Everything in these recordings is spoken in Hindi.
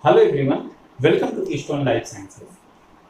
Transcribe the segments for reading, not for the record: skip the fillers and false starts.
Hello everyone, welcome to eastern life sciences.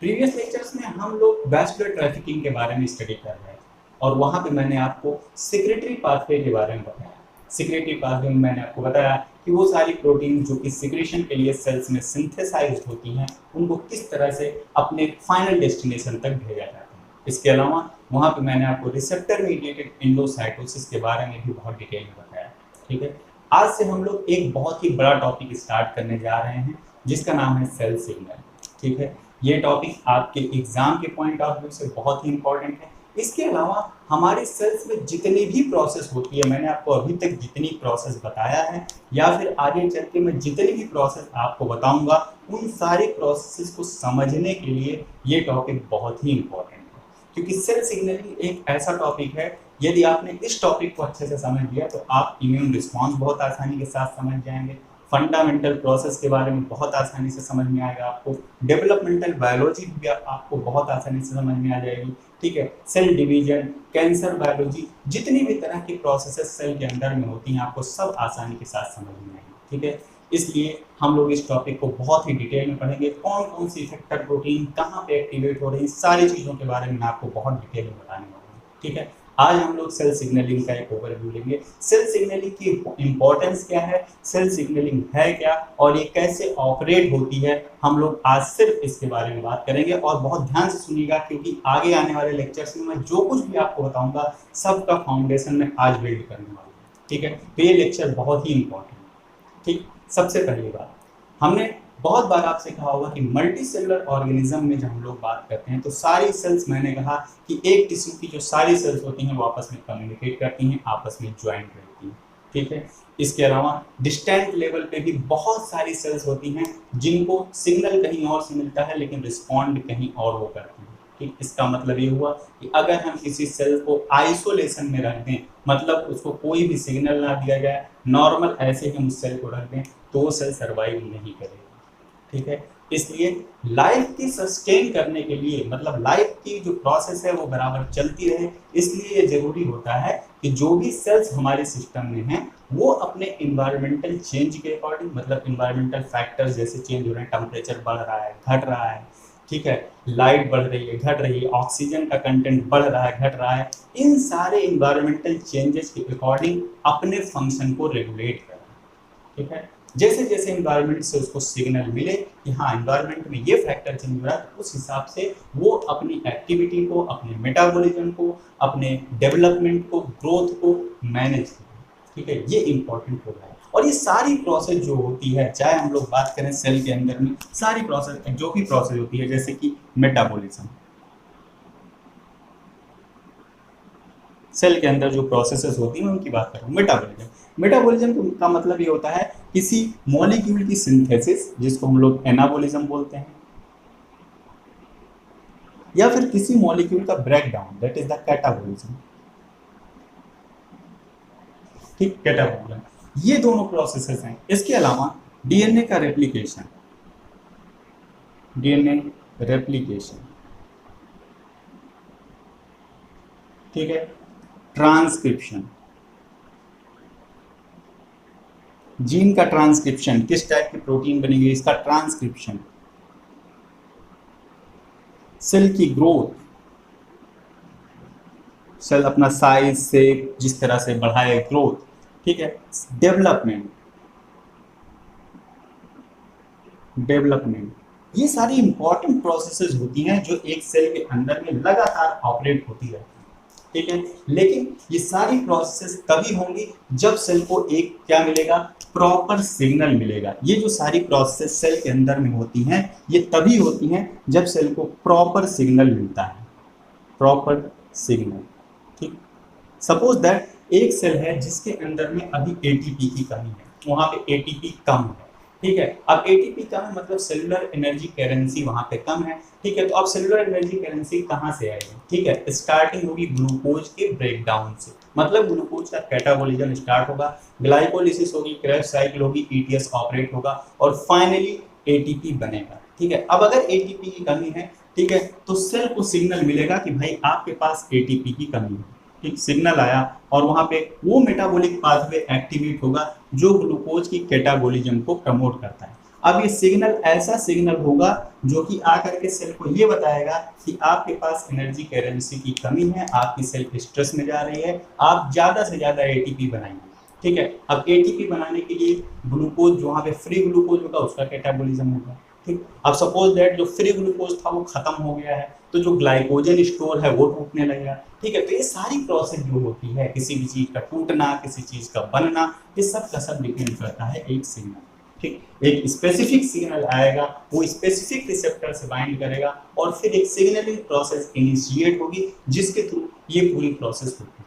Previous lectures में हम लोग वैस्कुलर ट्रैफिकिंग के बारे में स्टडी कर रहे हैं और वहाँ पे मैंने आपको सिक्रेटरी पाथवे के बारे में बताया। सिक्रेटरी पाथवे में मैंने आपको बताया कि वो सारी प्रोटीन जो कि सिक्रेशन के लिए सेल्स में सिंथेसाइज्ड होती हैं, उनको किस तरह से अपने फाइनल डेस्टिनेशन तक भेजा जाता है। इसके अलावा वहाँ पे मैंने आपको रिसेप्टर मीडिएटेड एंडोसाइटोसिस के बारे में भी बहुत डिटेल में बताया। ठीक है, आज से हम लोग एक बहुत ही बड़ा टॉपिक स्टार्ट करने जा रहे हैं जिसका नाम है सेल सिग्नल। ठीक है, ये टॉपिक आपके एग्जाम के पॉइंट ऑफ व्यू से बहुत ही इंपॉर्टेंट है। इसके अलावा हमारे सेल्स में जितनी भी प्रोसेस होती है, मैंने आपको अभी तक जितनी प्रोसेस बताया है या फिर आगे चल के मैं जितनी भी प्रोसेस आपको बताऊंगा, उन सारी प्रोसेस को समझने के लिए ये टॉपिक बहुत ही इंपॉर्टेंट है। क्योंकि सेल सिग्नलिंग एक ऐसा टॉपिक है, यदि आपने इस टॉपिक को अच्छे से समझ लिया तो आप इम्यून रिस्पॉन्स बहुत आसानी के साथ समझ जाएंगे, फंडामेंटल प्रोसेस के बारे में बहुत आसानी से समझ में आएगा, आपको डेवलपमेंटल बायोलॉजी भी आपको बहुत आसानी से समझ में आ जाएगी। ठीक है, सेल डिवीजन, कैंसर बायोलॉजी, जितनी भी तरह की प्रोसेसेस सेल के अंदर में होती हैं, आपको सब आसानी के साथ समझ में आएगी। ठीक है, इसलिए हम लोग इस टॉपिक को बहुत ही डिटेल में पढ़ेंगे। कौन कौन सी इफेक्टर प्रोटीन कहाँ पे एक्टिवेट हो रही है, सारी चीज़ों के बारे में आपको बहुत डिटेल में बताने वाला हूँ। ठीक है, आज हम लोग सेल सिग्नलिंग का एक ओवरव्यू लेंगे। सेल सिग्नलिंग की इंपॉर्टेंस क्या है, सेल सिग्नलिंग है क्या और ये कैसे ऑपरेट होती है, हम लोग आज सिर्फ इसके बारे में बात करेंगे। और बहुत ध्यान से सुनिएगा क्योंकि आगे आने वाले लेक्चर्स में मैं जो कुछ भी आपको बताऊंगा सबका फाउंडेशन में आज बिल्ड करने वाला हूँ। ठीक है, तो ये लेक्चर बहुत ही इंपॉर्टेंट है। ठीक, सबसे पहली बात, हमने बहुत बार आपसे कहा होगा कि मल्टी सेलुलर ऑर्गेनिज्म में जब हम लोग बात करते हैं तो सारी सेल्स, मैंने कहा कि एक टिश्यू की जो सारी सेल्स होती हैं वो आपस में कम्युनिकेट करती हैं, आपस में ज्वाइंट रहती हैं। ठीक है, इसके अलावा डिस्टेंट लेवल पे भी बहुत सारी सेल्स होती हैं जिनको सिग्नल कहीं और से मिलता है लेकिन रिस्पॉन्ड कहीं और वो करती हैं। ठीक, इसका मतलब ये हुआ कि अगर हम किसी सेल को आइसोलेशन में रख दें, मतलब उसको कोई भी सिग्नल ना दिया जाए, नॉर्मल ऐसे ही हम उस सेल को रख दें, तो वो सेल सर्वाइव नहीं करेगी। ठीक है, इसलिए लाइफ की सस्टेन करने के लिए, मतलब लाइफ की जो प्रोसेस है वो बराबर चलती रहे, इसलिए ये जरूरी होता है कि जो भी सेल्स हमारे सिस्टम में हैं वो अपने इन्वायरमेंटल चेंज के अकॉर्डिंग, मतलब इन्वायरमेंटल फैक्टर्स जैसे चेंज हो रहे हैं, टेम्परेचर बढ़ रहा है, घट रहा है, ठीक है, लाइट बढ़ रही है, घट रही है, ऑक्सीजन का कंटेंट बढ़ रहा है, घट रहा है, इन सारे इन्वायरमेंटल चेंजेस के अकॉर्डिंग अपने फंक्शन को रेगुलेट कर रहा है। ठीक है, जैसे जैसे इन्वायरमेंट से उसको सिग्नल मिले कि हाँ इन्वायरमेंट में ये फैक्टर चेंज हो रहा है, तो उस हिसाब से वो अपनी एक्टिविटी को, अपने मेटाबॉलिज्म को, अपने डेवलपमेंट को, ग्रोथ को मैनेज करे। ठीक है, ये इंपॉर्टेंट हो रहा है। और ये सारी प्रोसेस जो होती है, चाहे हम लोग बात करें सेल के अंदर में, सारी प्रोसेस जो भी प्रोसेस होती है, जैसे कि मेटाबॉलिज्म, सेल के अंदर जो प्रोसेसेस होती हैं उनकी बात कर रहा हूँ। मेटाबॉलिज्म का मतलब ये होता है किसी मॉलिक्यूल की सिंथेसिस, जिसको हम लोग एनाबॉलिज्म बोलते हैं, या फिर किसी मॉलिक्यूल का breakdown, that is the catabolism. ठीक, कैटाबॉलिज्म, ये दोनों प्रोसेसेस हैं। इसके अलावा डीएनए का रेप्लिकेशन, डीएनए रेप्लिकेशन, ठीक है, ट्रांसक्रिप्शन, जीन का ट्रांसक्रिप्शन, किस टाइप की प्रोटीन बनेगी इसका ट्रांसक्रिप्शन, सेल की ग्रोथ, सेल अपना साइज से जिस तरह से बढ़ाए, ग्रोथ, ठीक है, डेवलपमेंट, ये सारी इंपॉर्टेंट प्रोसेसेस होती हैं जो एक सेल के अंदर में लगातार ऑपरेट होती रहती है। ठीक है, लेकिन ये सारी प्रोसेस तभी होंगी जब सेल को एक क्या मिलेगा, प्रॉपर सिग्नल मिलेगा। ये जो सारी प्रोसेस सेल के अंदर में होती हैं ये तभी होती हैं जब सेल को प्रॉपर सिग्नल मिलता है, प्रॉपर सिग्नल। ठीक, सपोज दैट एक सेल है जिसके अंदर में अभी एटीपी की कमी है, वहां पे एटीपी कम है। ठीक है, अब एटीपी कम है मतलब सेलुलर एनर्जी करेंसी वहां पे कम है। ठीक है, तो अब सेलुलर एनर्जी करेंसी कहाँ से आएगी? ठीक है, स्टार्टिंग होगी ग्लूकोज के ब्रेकडाउन से, मतलब ग्लूकोज का कैटाबॉलिज्म स्टार्ट होगा, ग्लाइकोलिसिस होगी, क्रैश साइकिल होगी, ईटीएस ऑपरेट होगा और फाइनली एटीपी बनेगा। ठीक है, अब अगर एटीपी की कमी है, ठीक है, तो सेल को सिग्नल मिलेगा कि भाई आपके पास एटीपी की कमी है। ठीक, सिग्नल आया और वहां पे वो मेटाबॉलिक पाथवे एक्टिवेट होगा जो ग्लूकोज की कैटाबॉलिज्म को प्रमोट करता है। अब ये सिग्नल ऐसा सिग्नल होगा जो कि आकर के सेल को ये बताएगा कि आपके पास एनर्जी कैरेंसी की कमी है, आपकी सेल स्ट्रेस में जा रही है, आप ज़्यादा से ज़्यादा एटीपी बनाइए। ठीक है, अब एटीपी बनाने के लिए ग्लूकोज जो वहाँ पे फ्री ग्लूकोज होगा उसका कैटाबॉलिज्म होगा। ठीक, अब सपोज दैट जो फ्री ग्लूकोज था वो खत्म हो गया है, तो जो ग्लाइकोजन स्टोर है वो टूटने लगेगा। ठीक है, तो ये सारी प्रोसेस जो होती है, किसी भी चीज़ का टूटना, किसी चीज़ का बनना, ये सब का सब डिपेंड करता है एक सिग्नल। ठीक, एक स्पेसिफिक सिग्नल आएगा, वो स्पेसिफिक रिसेप्टर से बाइंड करेगा और फिर एक सिग्नलिंग प्रोसेस इनिशिएट होगी जिसके थ्रू ये पूरी प्रोसेस होगी।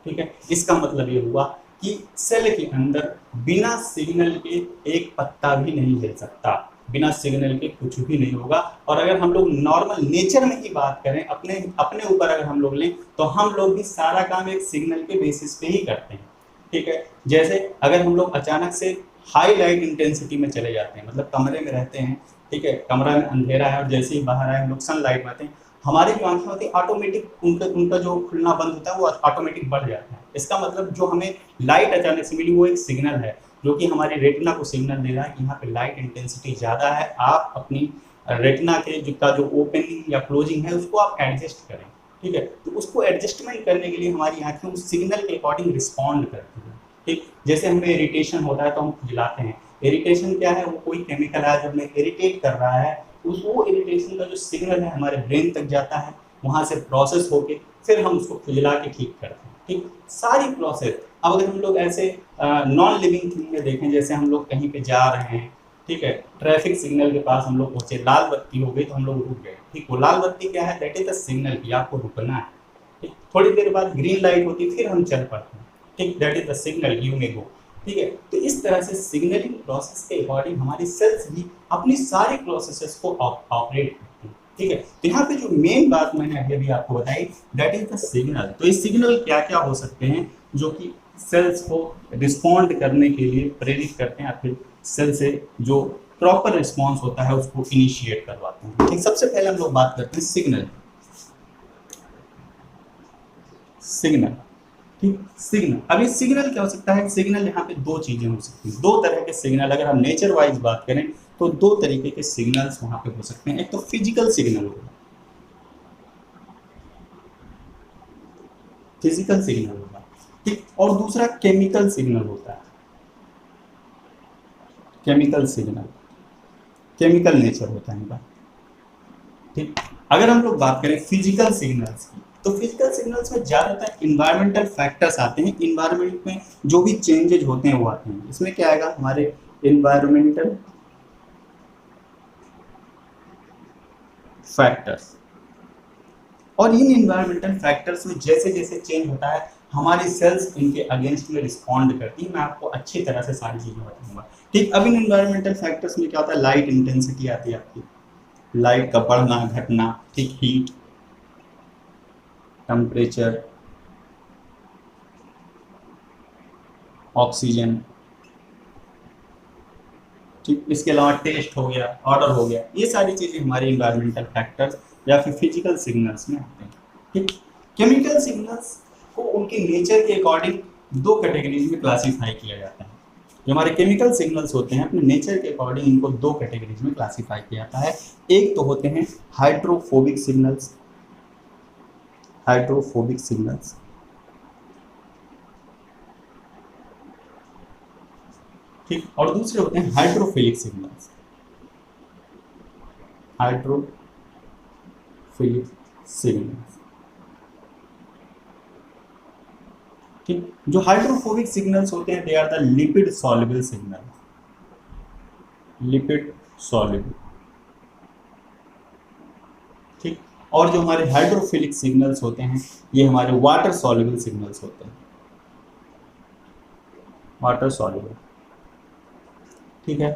ठीक है, इसका मतलब ये हुआ कि सेल के अंदर बिना सिग्नल के एक पत्ता भी नहीं हिल सकता, बिना सिग्नल के कुछ भी नहीं होगा। और अगर हम लोग नॉर्मल नेचर में ही बात करें, अपने अपने ऊपर अगर हम लोग लें, तो हम लोग भी सारा काम एक सिग्नल के बेसिस पे ही करते हैं। ठीक है, जैसे अगर हम लोग अचानक से हाई लाइट इंटेंसिटी में चले जाते हैं, मतलब कमरे में रहते हैं, ठीक है, कमरा में अंधेरा है और जैसे ही बाहर आए हम लोग सनलाइट में आते हैं, हमारी जो आंखें होती है ऑटोमेटिक उनका जो खुलना बंद होता है वो ऑटोमेटिक बढ़ जाता है। इसका मतलब जो हमें लाइट अचानक से मिली वो एक सिग्नल है जो कि हमारे रेटिना को सिग्नल दे रहा है कि यहाँ पे लाइट इंटेंसिटी ज़्यादा है, आप अपनी रेटिना के जो ओपनिंग या क्लोजिंग है उसको आप एडजस्ट करें। ठीक है, तो उसको एडजस्टमेंट करने के लिए हमारी आंखें उस सिग्नल के अकॉर्डिंग रिस्पॉन्ड करती है। ठीक, जैसे हमें इरिटेशन होता है तो हम खुजलाते हैं। इरिटेशन क्या है, वो कोई केमिकल है जो हमें इरिटेट कर रहा है, वो इरिटेशन का जो सिग्नल है हमारे ब्रेन तक जाता है, वहाँ से प्रोसेस होके फिर हम उसको खुजला के ठीक करते हैं। ठीक, सारी प्रोसेस। अब अगर हम लोग ऐसे नॉन लिविंग थिंग में देखें, जैसे हम लोग कहीं पे जा रहे हैं, ठीक है, ट्रैफिक सिग्नल के पास हम लोग पहुंचे, लाल बत्ती हो गई तो हम लोग रुक गए। ठीक, वो लाल बत्ती क्या है, दैट इज द सिग्नल कि आपको रुकना है। ठीक, थोड़ी देर बाद ग्रीन लाइट होती फिर हम चल पड़ते हैं। ठीक, that is the signal you may go. ठीक है, तो इस तरह से सिग्नलिंग प्रोसेस के अकॉर्डिंग हमारी सेल्स भी अपनी सारी प्रोसेसेस को ऑपरेट करती हैं। ठीक है, तो यहाँ पे जो मेन बात मैंने अभी आपको बताई, दैट इज द सिग्नल। तो ये सिग्नल क्या क्या हो सकते हैं जो कि सेल्स को रिस्पॉन्ड करने के लिए प्रेरित करते हैं, फिर सेल से जो प्रॉपर रिस्पॉन्स होता है उसको इनिशिएट करवाते हैं। ठीक, सबसे पहले हम लोग बात करते हैं सिग्नल। सिग्नल, ठीक, सिग्नल। अब ये सिग्नल क्या हो सकता है, सिग्नल यहाँ पे दो चीजें हो सकती हैं, दो तरह के सिग्नल। अगर हम नेचर वाइज बात करें तो दो तरीके के सिग्नल्स वहां पे हो सकते हैं। एक तो फिजिकल सिग्नल होगा, फिजिकल सिग्नल होगा, ठीक, और दूसरा केमिकल सिग्नल होता है, केमिकल सिग्नल, केमिकल नेचर होता है इनका। ठीक, अगर हम लोग बात करें फिजिकल सिग्नल्स की, तो फिजिकल सिग्नल्स में ज़्यादातर इन्वायरमेंटल फैक्टर्स आते हैं। इन्वायरमेंट में जो भी चेंजेज होते हैं वो आते हैं। इसमें क्या आएगा, हमारे इन्वायरमेंटल फैक्टर्स। और इन इन्वायरमेंटल फैक्टर्स में जैसे जैसे चेंज होता है हमारी सेल्स इनके अगेंस्ट में रिस्पॉन्ड करती है। मैं आपको अच्छी तरह से सारी चीज़ें बताऊंगा। ठीक, अब इन इन्वायरमेंटल फैक्टर्स में क्या होता है, लाइट इंटेंसिटी आती है आपकी, लाइट का बढ़ना घटना, ठीक, हीट, टेम्परेचर, ऑक्सीजन, ठीक, इसके अलावा टेस्ट हो गया, ऑर्डर हो गया, ये सारी चीज़ें हमारे इन्वायरमेंटल फैक्टर्स या फिर फिजिकल सिग्नल्स में आते हैं। ठीक, केमिकल सिग्नल्स को उनके नेचर के अकॉर्डिंग दो कैटेगरीज में क्लासीफाई किया जाता है। जो हमारे केमिकल सिग्नल्स होते हैं अपने नेचर के अकॉर्डिंग इनको दो कैटेगरीज में क्लासीफाई किया जाता है। एक तो होते हैं हाइड्रोफोबिक सिग्नल्स, हाइड्रोफोबिक सिग्नल्स, ठीक, और दूसरे होते हैं हाइड्रोफिलिक सिग्नल्स, हाइड्रोफिलिक सिग्नल्स। ठीक, जो हाइड्रोफोबिक सिग्नल्स होते हैं they are the lipid soluble signal, lipid soluble. ठीक, और जो हमारे हाइड्रोफिलिक सिग्नल्स होते हैं ये हमारे वाटर सॉल्युबल सिग्नल्स होते हैं, वाटर सॉल्युबल। ठीक है,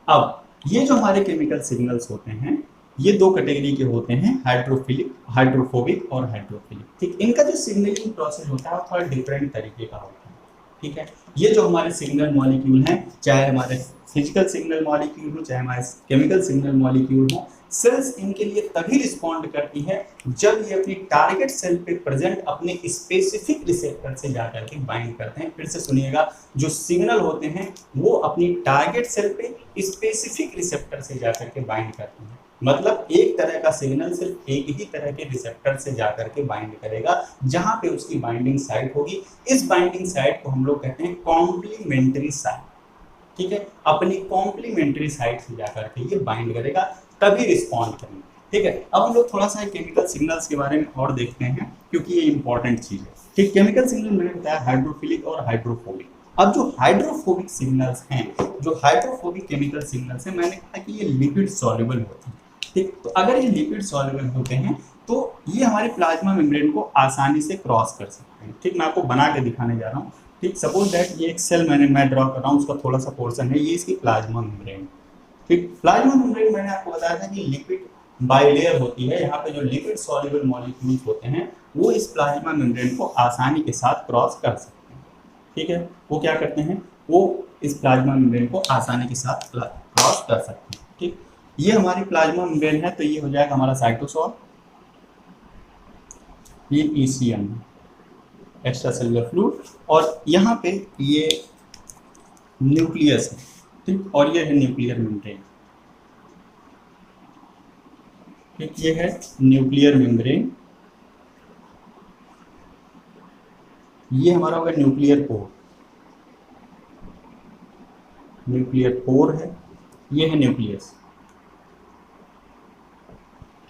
अब ये जो हमारे केमिकल सिग्नल्स होते हैं ये दो कैटेगरी के होते हैं, हाइड्रोफिलिक, हाइड्रोफोबिक और हाइड्रोफिलिक। ठीक, इनका जो सिग्नलिंग प्रोसेस होता है वो थोड़ा डिफरेंट तरीके का होता है। ठीक है, ये जो हमारे सिग्नल मॉलिक्यूल हैं, चाहे हमारे फिजिकल सिग्नल मॉलिक्यूल हो चाहे हमारे केमिकल सिग्नल मॉलिक्यूल हो, सेल्स इनके लिए तभी रिस्पॉन्ड करती है जब ये अपनी टारगेट सेल पे प्रेजेंट अपने स्पेसिफिक रिसेप्टर से जाकर के बाइंड करते हैं। फिर से सुनिएगा, जो सिग्नल होते हैं वो अपनी टारगेट सेल पे स्पेसिफिक रिसेप्टर से जाकर के बाइंड करते हैं। मतलब एक तरह का सिग्नल सिर्फ एक ही तरह के रिसेप्टर से जाकर के बाइंड करेगा जहां पे उसकी बाइंडिंग साइट होगी। इस बाइंडिंग साइट को हम लोग कहते हैं कॉम्प्लीमेंट्री साइट। ठीक है, अपनी कॉम्प्लीमेंट्री साइट से जाकर के ये बाइंड करेगा, तभी रिस्पॉन्ड करेंगे। ठीक है, अब हम लोग थोड़ा सा केमिकल सिग्नल्स के बारे में और देखते हैं क्योंकि ये इंपॉर्टेंट चीज है। ठीक, केमिकल सिग्नल मैंने बताया हाइड्रोफिलिक और हाइड्रोफोबिक। अब जो हाइड्रोफोबिक सिग्नल्स हैं, जो हाइड्रोफोबिक केमिकल सिग्नल्स हैं, मैंने कहा कि ये लिपिड सॉल्युबल होते हैं। ठीक, तो अगर ये लिपिड सॉल्युबल होते हैं तो ये हमारे प्लाज्मा मेम्ब्रेन को आसानी से क्रॉस कर सकते हैं। ठीक, मैं आपको बना के दिखाने जा रहा हूँ। ठीक, सपोज दैट ये एक सेल मैं ड्रॉ कर रहा हूँ, उसका थोड़ा सा पोर्शन है, ये इसकी प्लाज्मा मेम्ब्रेन। ठीक, प्लाज्मा मेम्ब्रेन मैंने आपको बताया था कि लिपिड बाइलेयर होती है। यहाँ पे जो लिपिड सॉल्युबल मॉलिक्यूल्स होते हैं वो इस प्लाज्मा मेम्ब्रेन को आसानी के साथ क्रॉस कर सकते हैं। ठीक है, वो क्या करते हैं, वो इस प्लाज्मा मेम्ब्रेन को आसानी के साथ क्रॉस कर सकते हैं। ठीक, ये हमारी प्लाज्मा मेम्ब्रेन है, तो ये हो जाएगा हमारा साइटोसोल, ये ईसीएम एक्स्ट्रा सेलुलर फ्लूइड, और यहाँ पे ये न्यूक्लियस है। ठीक, और ये है न्यूक्लियर मेम्ब्रेन। ठीक, ये है न्यूक्लियर मेम्ब्रेन, ये हमारा होगा न्यूक्लियर पोर। न्यूक्लियर पोर है, ये है न्यूक्लियस।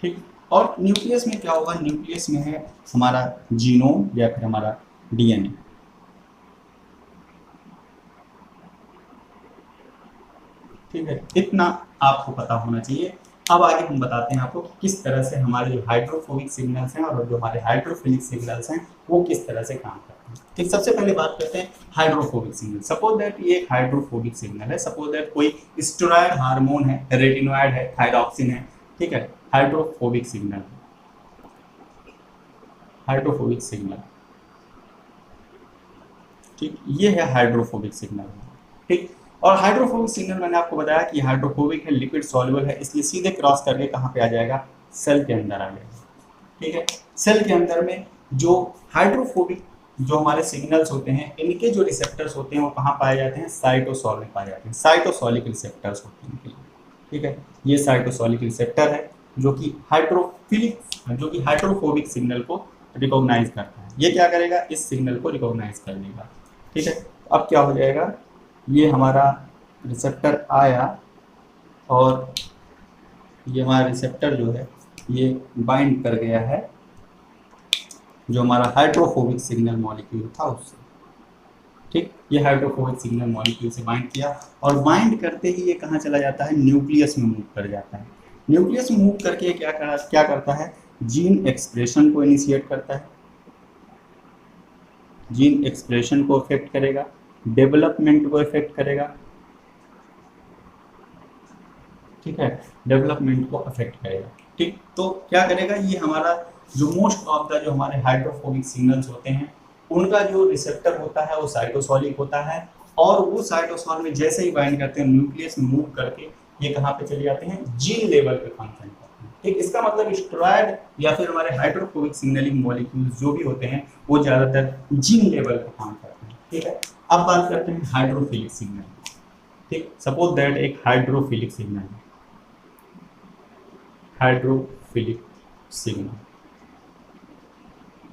ठीक, और न्यूक्लियस में क्या होगा, न्यूक्लियस में है हमारा जीनोम या फिर हमारा डीएनए। ठीक है, इतना आपको पता होना चाहिए। अब आगे हम बताते हैं आपको किस तरह से हमारे जो हाइड्रोफोबिक सिग्नल्स हैं और जो हमारे हाइड्रोफिलिक सिग्नल्स हैं वो किस तरह से काम करते हैं। ठीक, सबसे पहले बात करते हैं हाइड्रोफोबिक सिग्नल। सपोज दैट ये एक हाइड्रोफोबिक सिग्नल है। सपोज दैट कोई स्टेरॉयड हार्मोन है, रेटिनॉइड है, थायरॉक्सिन है। ठीक है, हाइड्रोफोबिक सिग्नल, हाइड्रोफोबिक सिग्नल। ठीक, ये है हाइड्रोफोबिक सिग्नल। ठीक, और हाइड्रोफोबिक सिग्नल मैंने आपको बताया कि हाइड्रोफोबिक है, लिपिड सॉल्युबल है, इसलिए सीधे क्रॉस करके कहाँ पे आ जाएगा, सेल के अंदर आ जाएगा। ठीक है, सेल के अंदर में जो हाइड्रोफोबिक जो हमारे सिग्नल्स होते हैं, इनके जो रिसेप्टर्स होते हैं वो कहाँ पाए जाते हैं, साइटोसॉल में पाए जाते हैं। साइटोसॉलिक रिसेप्टर्स होते हैं इनके लिए। ठीक है, ये साइटोसॉलिक रिसेप्टर है जो कि हाइड्रोफोबिक सिग्नल को रिकॉग्नाइज करता है। ये क्या करेगा, इस सिग्नल को रिकॉग्नाइज कर लेगा। ठीक है, अब क्या हो जाएगा, ये हमारा रिसेप्टर आया और ये हमारा रिसेप्टर जो है ये बाइंड कर गया है जो हमारा हाइड्रोफोबिक सिग्नल मॉलिक्यूल था उससे। ठीक, ये हाइड्रोफोबिक सिग्नल मॉलिक्यूल से बाइंड किया और बाइंड करते ही ये कहाँ चला जाता है, न्यूक्लियस में मूव कर जाता है। न्यूक्लियस में मूव करके क्या करता है, जीन एक्सप्रेशन को इनिशिएट करता है। जीन एक्सप्रेशन को इफेक्ट करेगा, डेवलपमेंट को इफेक्ट करेगा। ठीक है, डेवलपमेंट को अफेक्ट करेगा। ठीक, तो क्या करेगा, ये हमारा जो मोस्ट ऑफ द जो हमारे हाइड्रोफोबिक सिग्नल्स होते हैं उनका जो रिसेप्टर होता है वो साइटोसॉलिक होता है, और वो साइटोसॉल में जैसे ही बाइंड करते हैं न्यूक्लियस में मूव करके ये कहाँ पे चले जाते हैं, जीन लेवल पे फंक्शन करते हैं। ठीक, इसका मतलब स्टेरॉयड या फिर हमारे हाइड्रोफोबिक सिग्नलिंग मॉलिक्यूल्स जो भी होते हैं वो ज़्यादातर जीन लेवल पे काम करते हैं। ठीक है, अब बात करते हैं हाइड्रोफिलिक सिग्नल। ठीक, सपोज दैट एक हाइड्रोफिलिक सिग्नल है, हाइड्रोफिलिक सिग्नल।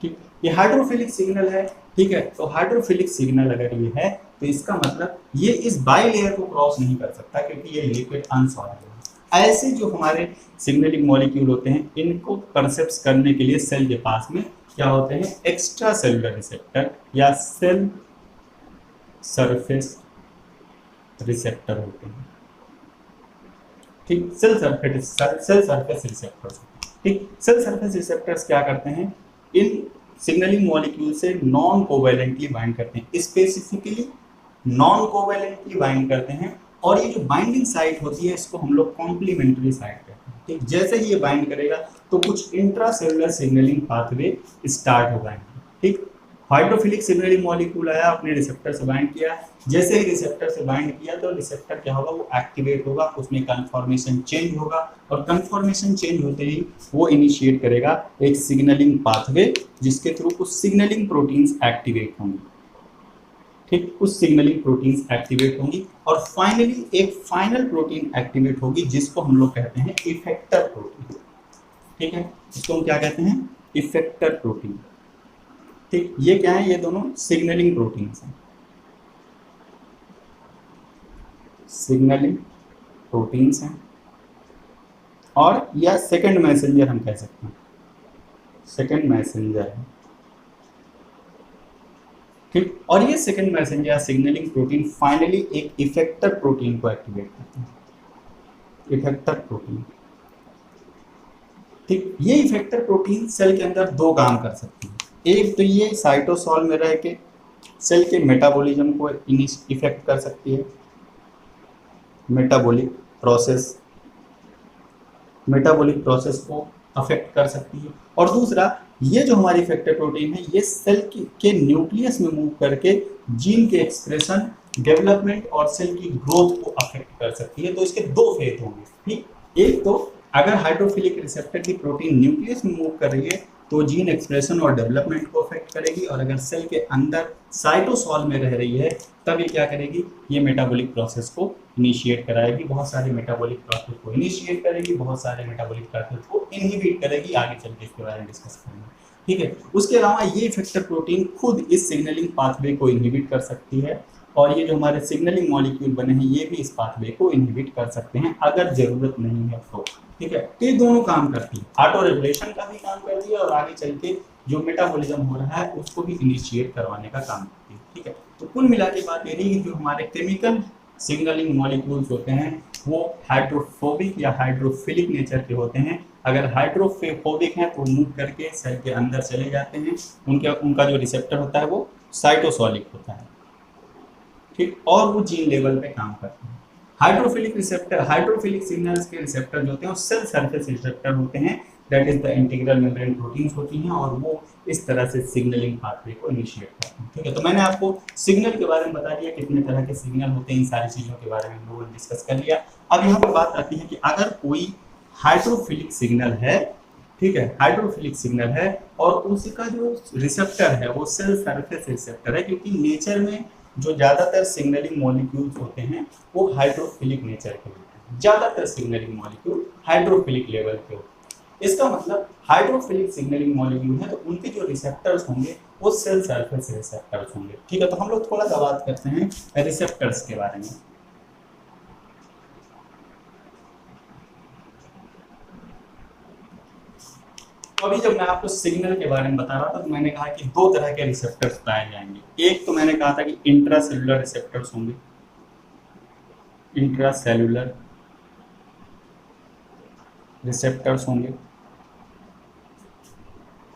ठीक, ये हाइड्रोफिलिक सिग्नल है। ठीक है, तो हाइड्रोफिलिक सिग्नल अगर ये है तो इसका मतलब ये इस बाइलेयर को क्रॉस नहीं कर सकता क्योंकि ये लिपिड अनसॉल्युबल है। ऐसे जो हमारे सिग्नलिंग मॉलिक्यूल होते हैं इनको परसेप्ट करने के लिए सेल के पास में क्या होते हैं, एक्स्ट्रा सेलुलर रिसेप्टर या सेल सरफेस रिसेप्टर होते हैं। ठीक, सेल सरफेस रिसेप्टर्स। ठीक, सेल सरफेस रिसेप्टर्स क्या करते हैं, इन सिग्नलिंग मॉलिक्यूल से नॉन कोवैलेंटली बाइंड करते हैं, स्पेसिफिकली नॉन कोवैलेंटली बाइंड करते हैं, और ये जो बाइंडिंग साइट होती है इसको हम लोग कॉम्प्लीमेंट्री साइट कहते हैं। ठीक, जैसे ही ये बाइंड करेगा तो कुछ इंट्रासेलुलर सिग्नलिंग पाथवे स्टार्ट हो जाएंगे। ठीक, हाइड्रोफिलिक सिग्नलिंग मॉलिक्यूल आया, अपने रिसेप्टर से बाइंड किया, जैसे ही रिसेप्टर से बाइंड किया तो रिसेप्टर क्या होगा, वो एक्टिवेट होगा, उसमें कन्फॉर्मेशन चेंज होगा, और कन्फॉर्मेशन चेंज होते ही वो इनिशिएट करेगा एक सिग्नलिंग पाथवे, जिसके थ्रू कुछ सिग्नलिंग प्रोटीन्स एक्टिवेट होंगी। ठीक, कुछ सिग्नलिंग प्रोटीन्स एक्टिवेट होंगी, और फाइनली एक फाइनल प्रोटीन एक्टिवेट होगी जिसको हम लोग कहते हैं इफेक्टर प्रोटीन। ठीक है, इसको हम क्या कहते हैं, इफेक्टर प्रोटीन। ठीक, ये क्या है, ये दोनों सिग्नलिंग प्रोटीन्स हैं, सिग्नलिंग प्रोटीन्स हैं, और या सेकंड मैसेंजर हम कह सकते हैं, सेकंड मैसेंजर है। ठीक, और ये second messenger signalling protein finally एक इफेक्टर प्रोटीन को एक्टिवेट करते हैं, इफेक्टर प्रोटीन। ठीक, ये इफेक्टर प्रोटीन सेल के अंदर दो काम कर सकती है, एक तो ये साइटोसॉल में रह के सेल के मेटाबॉलिज्म को इफेक्ट कर सकती है, मेटाबॉलिक प्रोसेस, मेटाबॉलिक प्रोसेस को अफेक्ट कर सकती है, और दूसरा ये जो हमारी इफेक्टर प्रोटीन है ये सेल के न्यूक्लियस में मूव करके जीन के एक्सप्रेशन, डेवलपमेंट और सेल की ग्रोथ को अफेक्ट कर सकती है। तो इसके दो फेज होंगे। ठीक, एक तो अगर हाइड्रोफिलिक रिसेप्टर की प्रोटीन न्यूक्लियस में मूव कर रही है तो जीन एक्सप्रेशन और डेवलपमेंट को अफेक्ट करेगी, और अगर सेल के अंदर साइटोसॉल में रह रही है तब ये क्या करेगी, ये मेटाबॉलिक प्रोसेस को इनिशिएट कराएगी, बहुत सारे मेटाबॉलिक प्रोसेस को इनिशिएट करेगी, बहुत सारे मेटाबॉलिक प्रोसेस को इनहिबिट करेगी। आगे चल के इसके बारे में डिस्कस करेंगे। ठीक है, उसके अलावा ये इफेक्टर प्रोटीन खुद इस सिग्नलिंग पाथवे को इनहिबिट कर सकती है, और ये जो हमारे सिग्नलिंग मॉलिक्यूल बने हैं ये भी इस पाथवे को इनहिबिट कर सकते हैं अगर जरूरत नहीं है तो। ठीक है, तो ये दोनों काम करती है, ऑटो रेगुलेशन का भी काम करती है, और आगे चल के जो मेटाबॉलिज्म हो रहा है उसको भी इनिशिएट करवाने का काम करती है। ठीक है, तो कुल मिला के बात ये रही कि जो हमारे केमिकल सिग्नलिंग मॉलिक्यूल्स होते हैं वो हाइड्रोफोबिक या हाइड्रोफिलिक नेचर के होते हैं। अगर हाइड्रोफोबिक हैं तो मूव करके सेल के अंदर चले जाते हैं, उनका जो रिसेप्टर होता है वो साइटोसॉलिक होता है। ठीक, और वो जीन लेवल पे काम करते हैं। हाइड्रोफिलिक रिसेप्टर, हाइड्रोफिलिक सिग्नल्स के रिसेप्टर जो होते हैं वो सेल सरफेस रिसेप्टर होते हैं, that is the integral membrane proteins होती हैं, और वो इस तरह से सिग्नलिंग पाथवे को इनिशिएट करते हैं। ठीक है, तो मैंने आपको सिग्नल के बारे में बता दिया, कितने तरह के सिग्नल होते हैं, इन सारी चीज़ों के बारे में हम लोगों ने डिस्कस कर लिया। अब यहाँ पर बात आती है कि अगर कोई हाइड्रोफिलिक सिग्नल है, ठीक है, हाइड्रोफिलिक सिग्नल है और उसका जो रिसेप्टर है वो सेल सरफेस रिसेप्टर है, क्योंकि नेचर में जो ज़्यादातर सिग्नलिंग मॉलिक्यूल्स होते हैं वो हाइड्रोफिलिक नेचर के होते हैं, ज़्यादातर सिग्नलिंग मॉलिक्यूल हाइड्रोफिलिक लेवल के होते हैं। इसका मतलब हाइड्रोफिलिक सिग्नलिंग मॉलिक्यूल है तो उनके जो रिसेप्टर्स होंगे वो सेल सरफेस रिसेप्टर्स होंगे। ठीक है, तो हम लोग थोड़ा सा बात करते हैं रिसेप्टर्स के बारे में। तो अभी जब मैं आपको सिग्नल के बारे में बता रहा था तो मैंने कहा कि दो तरह के रिसेप्टर्स पाए जाएंगे। एक तो मैंने कहा था कि इंट्रासेलुलर रिसेप्टर्स होंगे, इंट्रासेलुलर रिसेप्टर्स होंगे।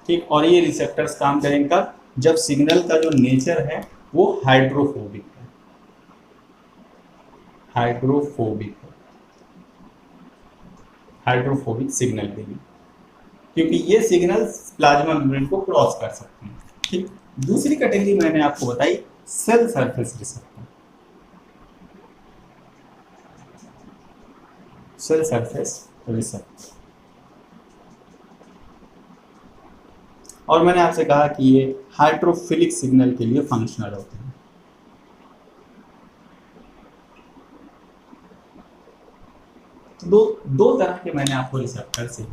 ठीक, और ये रिसेप्टर्स काम करेंगे कब, जब सिग्नल का जो नेचर है वो हाइड्रोफोबिक है, हाइड्रोफोबिक है, हाइड्रोफोबिक सिग्नल के लिए, क्योंकि ये सिग्नल प्लाज्मा मेम्ब्रेन को क्रॉस कर सकते हैं। ठीक, दूसरी कैटेगरी मैंने आपको बताई cell surface receptor, cell surface receptor, और मैंने आपसे कहा कि ये हाइड्रोफिलिक सिग्नल के लिए फंक्शनल होते हैं। तो दो तरह के मैंने आपको रिसेप्टर से,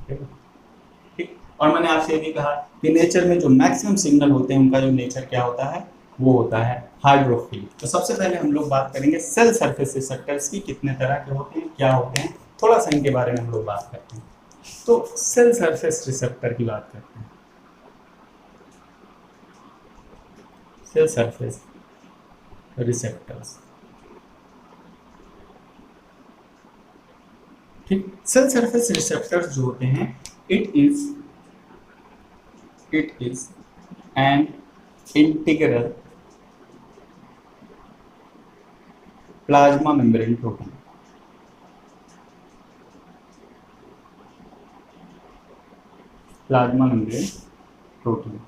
ठीक, और मैंने आपसे ये भी कहा कि नेचर में जो मैक्सिमम सिग्नल होते हैं उनका जो नेचर क्या होता है वो होता है हाइड्रोफिलिक। तो सबसे पहले हम लोग बात करेंगे सेल सरफेस रिसेप्टर्स की, कितने तरह के होते हैं, क्या होते हैं, थोड़ा सा इनके बारे में हम लोग बात करते हैं। तो सेल सरफेस रिसेप्टर की बात करते हैं, सेल सरफेस रिसेप्टर्स। ठीक, सेल सरफेस रिसेप्टर्स जो होते हैं it is an integral plasma membrane protein, plasma membrane protein.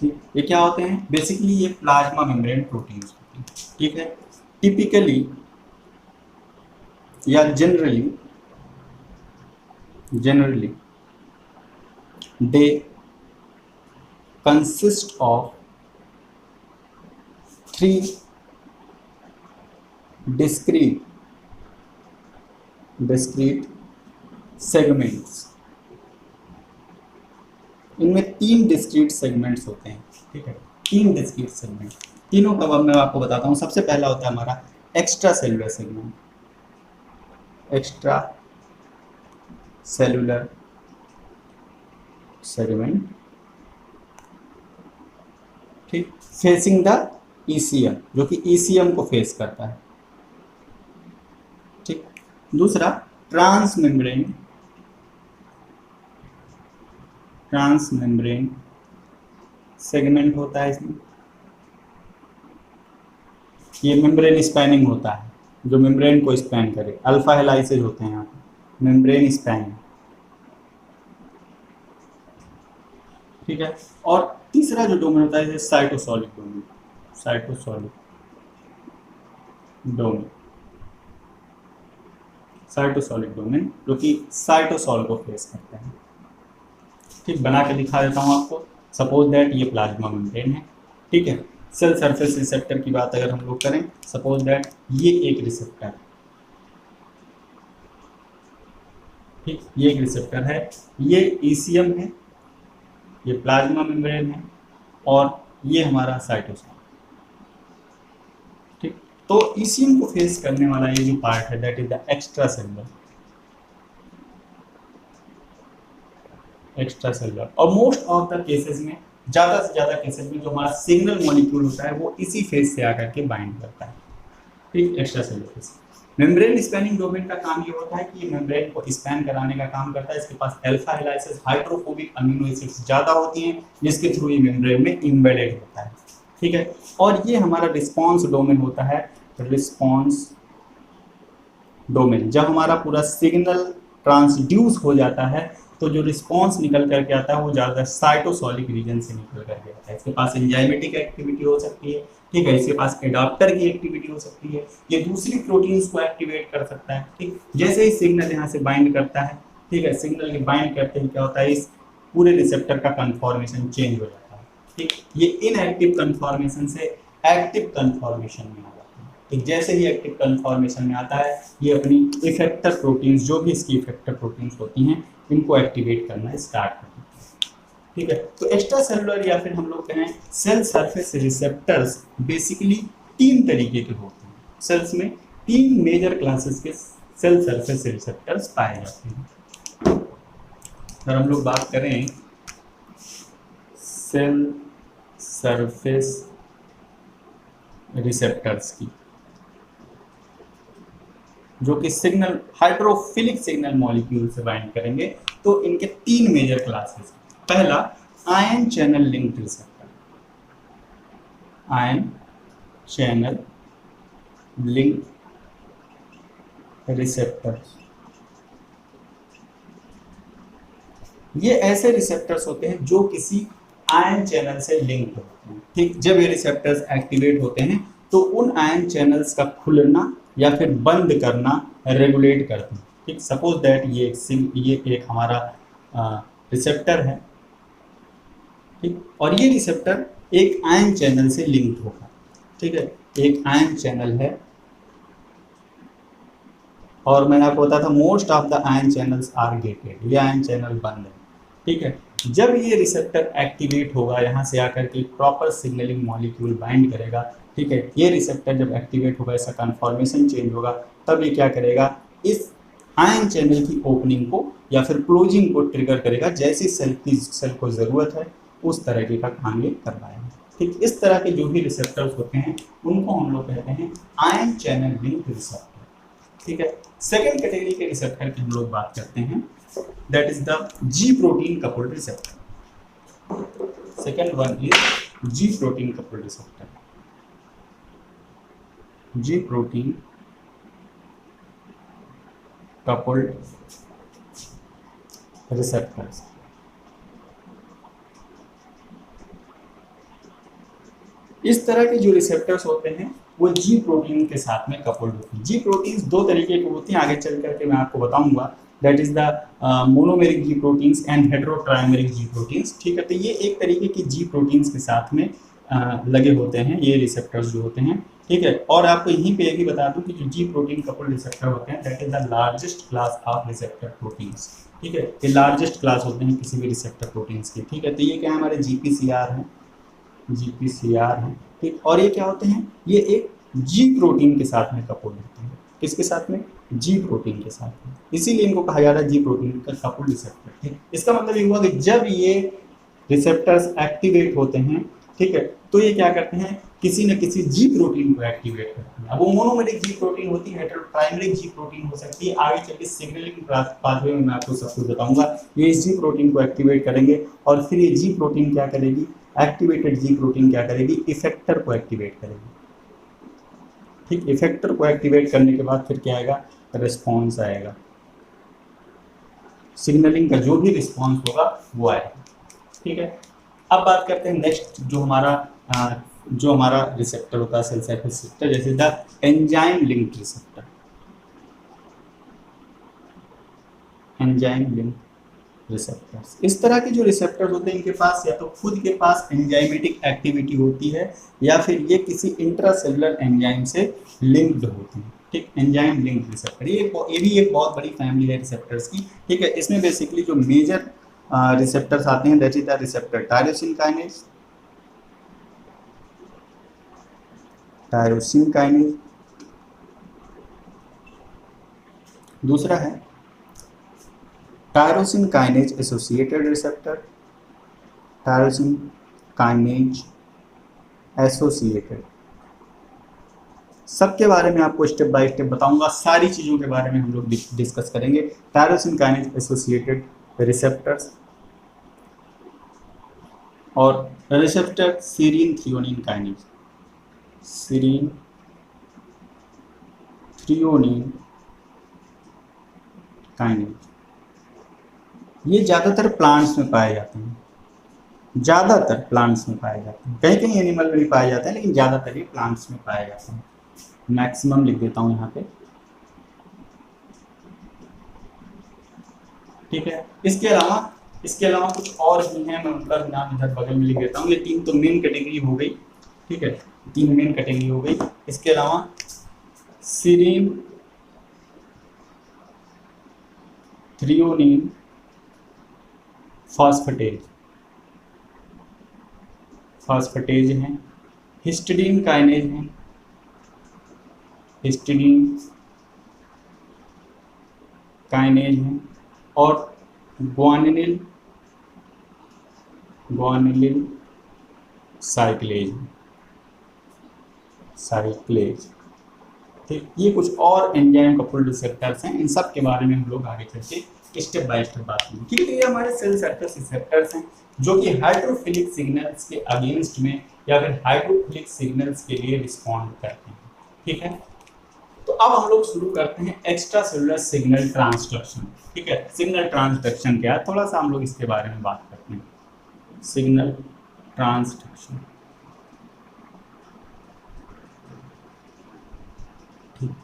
ठीक, ये क्या होते हैं? बेसिकली ये प्लाज्मा मेम्ब्रेन प्रोटीन्स होते हैं। ठीक है, टिपिकली या generally they consist of three discrete segments। इनमें 3 डिस्क्रीट सेगमेंट्स होते हैं। ठीक है, 3 डिस्क्रीट सेगमेंट, तीनों का अब मैं आपको बताता हूँ। सबसे पहला होता है हमारा extra cellular segment, extra cellular segment, ठीक, फेसिंग द ईसीएम, जो कि ईसीएम को फेस करता है। ठीक, दूसरा ट्रांस मेम्ब्रेन सेगमेंट होता है इसमें। ये मेम्ब्रेन स्पैनिंग होता है, जो मेम्ब्रेन को स्पैन करे। अल्फा हेलाइसेज होते हैं यहाँ पे, मेम्ब्रेन स्पैनिंग। ठीक है, और तीसरा जो डोमेन होता है साइटोसोलिक डोमेन, साइटोसोलिक डोमेन जो कि साइटोसोल को फेस करते हैं। ठीक, बना के दिखा देता हूँ आपको। सपोज दैट ये प्लाज्मा मेम्ब्रेन है। ठीक है, सेल सरफेस रिसेप्टर की बात अगर हम लोग करें, सपोज दैट ये एक रिसेप्टर, ठीक, ये एक रिसेप्टर है, ये ईसीएम है, ये प्लाज्मा मेम्ब्रेन है, और ये हमारा साइटोसोल। ठीक, तो ईसीएम को फेस करने वाला ये जो पार्ट है that is the extra cellular. और मोस्ट ऑफ द केसेस में, ज़्यादा से ज़्यादा केसेस में, जो हमारा सिग्नल मॉलिक्यूल होता है वो इसी फेज से आकर के बाइंड करता है। ठीक, extra cellular phase. Membrane spanning domain का काम ये होता है कि ये मेम्ब्रेन को स्पैन कराने का काम करता है। इसके पास अल्फा हेलाइसेस हाइड्रोफोबिक अमीनो एसिड्स ज़्यादा होती हैं, जिसके थ्रू ये मेम्ब्रेन में इम्बेडेड होता है। ठीक है, और ये हमारा रिस्पॉन्स डोमेन होता है। रिस्पॉन्स डोमेन, जब हमारा पूरा सिग्नल ट्रांसड्यूस हो जाता है तो जो रिस्पॉन्स निकल करके आता है वो ज़्यादा साइटोसोलिक रीजन से निकल करके आता है। इसके पास एंजाइमेटिक एक्टिविटी हो सकती है। ठीक है, इसके पास एडाप्टर की एक्टिविटी हो सकती है, ये दूसरी प्रोटीन्स को एक्टिवेट कर सकता है। ठीक, जैसे ही सिग्नल यहाँ से बाइंड करता है, ठीक है, सिग्नल के बाइंड करते ही क्या होता है, इस पूरे रिसेप्टर का कन्फॉर्मेशन चेंज हो जाता है। ठीक, ये इनएक्टिव कन्फॉर्मेशन से एक्टिव कन्फॉर्मेशन में आ जाता है। ठीक, जैसे ही एक्टिव कन्फॉर्मेशन में आता है, ये अपनी इफेक्टर प्रोटीन्स, जो भी इसकी इफेक्टर प्रोटीन्स होती हैं, इनको एक्टिवेट करना स्टार्ट करते हैं। ठीक है, तो एक्स्ट्रा सेलुलर या फिर हम लोग कहें सेल सरफेस रिसेप्टर्स बेसिकली 3 तरीके के होते हैं। सेल्स में 3 मेजर क्लासेस के सेल सरफेस रिसेप्टर्स पाए जाते हैं। अगर हम लोग बात करें सेल सरफेस रिसेप्टर्स की, जो कि सिग्नल हाइड्रोफिलिक सिग्नल मॉलिक्यूल से बाइंड करेंगे, तो इनके 3 मेजर क्लासेस। पहला ion channel linked receptor, ion channel linked receptor. ये ऐसे रिसेप्टर्स होते हैं जो किसी आयन चैनल से लिंक्ड होते हैं। ठीक, जब ये रिसेप्टर्स एक्टिवेट होते हैं तो उन आयन चैनल्स का खुलना या फिर बंद करना रेगुलेट करते हैं। ठीक, सपोज दैट ये एक हमारा रिसेप्टर है। ठीक, और ये रिसेप्टर एक आयन चैनल से लिंक्ड होगा। ठीक है, एक आयन चैनल है, और मैंने आपको बताया था most of the ion channels are gated, ये आयन चैनल बंद है। ठीक है, जब ये रिसेप्टर एक्टिवेट होगा, यहाँ से आकर के प्रॉपर सिग्नलिंग मॉलिक्यूल बाइंड करेगा। ठीक है, ये रिसेप्टर जब एक्टिवेट होगा, इसका कन्फॉर्मेशन चेंज होगा, तब ये क्या करेगा, इस आयन चैनल की ओपनिंग को या फिर क्लोजिंग को ट्रिगर करेगा। जैसी सेल को ज़रूरत है उस तरह का काम ये करवाएगा। ठीक, इस तरह के जो भी रिसेप्टर्स होते हैं उनको हम लोग कहते हैं आयन चैनल लिंक्ड रिसेप्टर। ठीक है, सेकेंड कैटेगरी के रिसेप्टर की हम लोग बात करते हैं, that is the G protein coupled receptor. Second one is G protein coupled receptor. G protein coupled receptors. इस तरह के जो रिसेप्टर्स होते हैं वो जी प्रोटीन के साथ में कपल्ड होते हैं। जी प्रोटीन्स दो तरीके के होती हैं, आगे चल करके मैं आपको बताऊंगा। That is the monomeric G proteins and heterotrimeric G proteins. ठीक है, तो ये एक तरीके की जी प्रोटीन्स के साथ में लगे होते हैं ये रिसेप्टर्स जो होते हैं। ठीक है, और आपको यहीं पे ये भी बता दूं कि जो जी प्रोटीन कपल्ड रिसेप्टर होते हैं that is the largest class of receptor proteins. ठीक है, ये लार्जेस्ट क्लास होते हैं किसी भी रिसेप्टर प्रोटीन्स की। ठीक है, तो ये क्या है, हमारे जीपीसीआर है, जीपीसीआर है। ठीक, और ये क्या होते हैं, ये एक जी प्रोटीन के साथ में कपल्ड होते हैं। किसके साथ में, जी प्रोटीन के साथ में, इसीलिए इनको कहा जाता है जी प्रोटीन का कपल्ड रिसेप्टर। ठीक, इसका मतलब ये हुआ कि जब ये रिसेप्टर्स एक्टिवेट होते हैं, ठीक है, तो ये क्या करते हैं, किसी न किसी जी प्रोटीन को एक्टिवेट करते हैं। अब वो मोनोमेरिक जी प्रोटीन होती है, हेटेरोट्राइमेरिक जी प्रोटीन हो सकती है। आगे चल के सिग्नलिंग पाथवे में मैं आपको सब कुछ बताऊंगा। ये इस जी प्रोटीन को एक्टिवेट करेंगे और फिर ये जी प्रोटीन क्या करेगी, एक्टिवेटेड जी प्रोटीन क्या करेगी, इफेक्टर को एक्टिवेट करेगी। ठीक, इफेक्टर को एक्टिवेट करने के बाद फिर क्या आएगा, रिस्पॉन्स आएगा। सिग्नलिंग का जो भी रिस्पॉन्स होगा वो आएगा। ठीक है, अब बात करते हैं नेक्स्ट जो हमारा रिसेप्टर होता है, सेल साइकिल रिसेप्टर, जैसे the enzyme linked receptor. Enzyme linked receptors, इस तरह के जो रिसेप्टर्स होते हैं इनके पास या तो खुद के पास एंजाइमेटिक एक्टिविटी होती है या फिर ये किसी इंट्रासेलुलर एंजाइम से लिंक्ड होते हैं। ठीक, एंजाइम लिंक्ड रिसेप्टर ये भी एक बहुत बड़ी फैमिली है रिसेप्टर्स की। ठीक है, इसमें बेसिकली जो मेजर रिसेप्टर्स आते हैं that is the receptor tyrosine kinase, tyrosine kinase. दूसरा है tyrosine kinase associated receptor, tyrosine kinase associated. सबके बारे में आपको स्टेप बाय स्टेप बताऊंगा, सारी चीज़ों के बारे में हम लोग डिस्कस करेंगे। टायरोसिन काइनेज एसोसिएटेड रिसेप्टर्स और receptor serine threonine kinase, serine threonine kinase, ये ज़्यादातर प्लांट्स में पाए जाते हैं, ज़्यादातर प्लांट्स में पाए जाते हैं, कहीं कहीं एनिमल में भी पाए जाते हैं लेकिन ज़्यादातर ये प्लांट्स में पाए जाते हैं। मैक्सिमम लिख देता हूँ यहाँ पे। ठीक है, इसके अलावा कुछ और भी हैं, मैं उनका नाम इधर बगल में लिख देता हूँ। ये तीन तो मेन कैटेगरी हो गई। ठीक है, तीन मेन कैटेगरी हो गई। इसके अलावा सीरीन थ्रियोनिन फॉस्फेटेज हैं, हिस्टिडीन काइनेज हैं, हिस्टिडीन काइनेज हैं और ग्वानिलिन साइक्लेज। ठीक, ये कुछ और एंजाइम कपल्ड रिसेप्टर्स हैं। इन सब के बारे में हम लोग आगे चलते स्टेप बाय स्टेप बात करेंगे। ठीक है, ये हमारे सेल सरफेस रिसेप्टर्स हैं जो कि हाइड्रोफिलिक सिग्नल्स के अगेंस्ट में या फिर हाइड्रोफिलिक सिग्नल्स के लिए रिस्पॉन्ड करते हैं। ठीक है, तो अब हम लोग शुरू करते हैं एक्स्ट्रा सेलुलर सिग्नल ट्रांसडक्शन। ठीक है, सिग्नल ट्रांसडक्शन क्या है, थोड़ा सा हम लोग इसके बारे में बात करते हैं। सिग्नल ट्रांसडक्शन,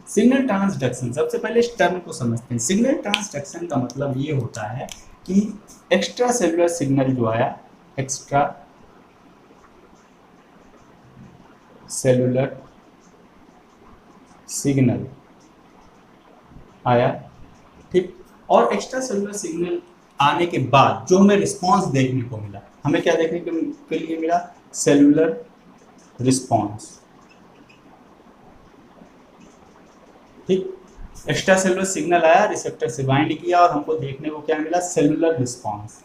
सिग्नल ट्रांसडक्शन, सबसे पहले इस टर्म को समझते हैं। सिग्नल ट्रांसडक्शन का मतलब ये होता है कि एक्स्ट्रा सेलुलर सिग्नल जो आया, एक्स्ट्रा सेलुलर सिग्नल आया, ठीक, और एक्स्ट्रा सेलुलर सिग्नल आने के बाद जो हमें रिस्पांस देखने को मिला, हमें क्या देखने के लिए मिला, सेलुलर रिस्पांस। ठीक, एक्स्ट्रा सेलुलर सिग्नल आया, रिसेप्टर से बाइंड किया और हमको देखने को क्या मिला, सेलुलर रिस्पांस।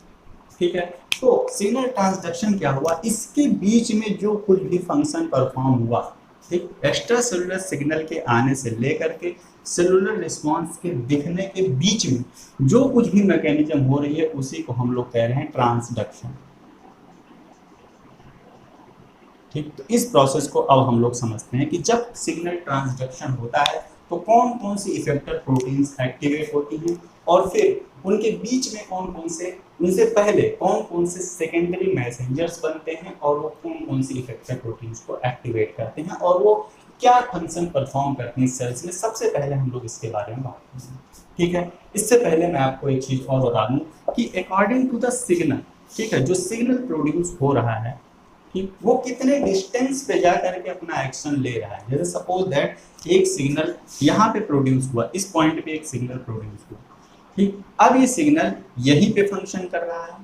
ठीक है, तो सिग्नल ट्रांसडक्शन क्या हुआ, इसके बीच में जो कुछ भी फंक्शन परफॉर्म हुआ, ठीक, एक्स्ट्रा सेलुलर सिग्नल के आने से लेकर के सेलुलर रिस्पांस के दिखने के बीच में जो कुछ भी मैकेनिज्म हो रही है उसी को हम लोग कह रहे हैं ट्रांसडक्शन। ठीक, तो इस प्रोसेस को अब हम लोग समझते हैं कि जब सिग्नल ट्रांसडक्शन होता है तो कौन कौन सी इफेक्टर प्रोटीन्स एक्टिवेट होती हैं और फिर उनके बीच में कौन कौन से, उनसे पहले कौन कौन से सेकेंडरी मैसेंजर्स बनते हैं और वो कौन कौन सी इफेक्टर प्रोटीन्स को एक्टिवेट करते हैं और वो क्या फंक्शन परफॉर्म करते हैं सेल्स में, सबसे पहले हम लोग इसके बारे में बात करेंगे। ठीक है, इससे पहले मैं आपको एक चीज और बता दूं कि अकॉर्डिंग टू द सिग्नल, ठीक है, जो सिग्नल प्रोड्यूस हो रहा है, ठीक, वो कितने डिस्टेंस पे जा करके अपना एक्शन ले रहा है। जैसे सपोज दैट एक सिग्नल यहाँ पे प्रोड्यूस हुआ, इस पॉइंट पे एक सिग्नल प्रोड्यूस हुआ, ठीक, अब ये सिग्नल यहीं पे फंक्शन कर रहा है,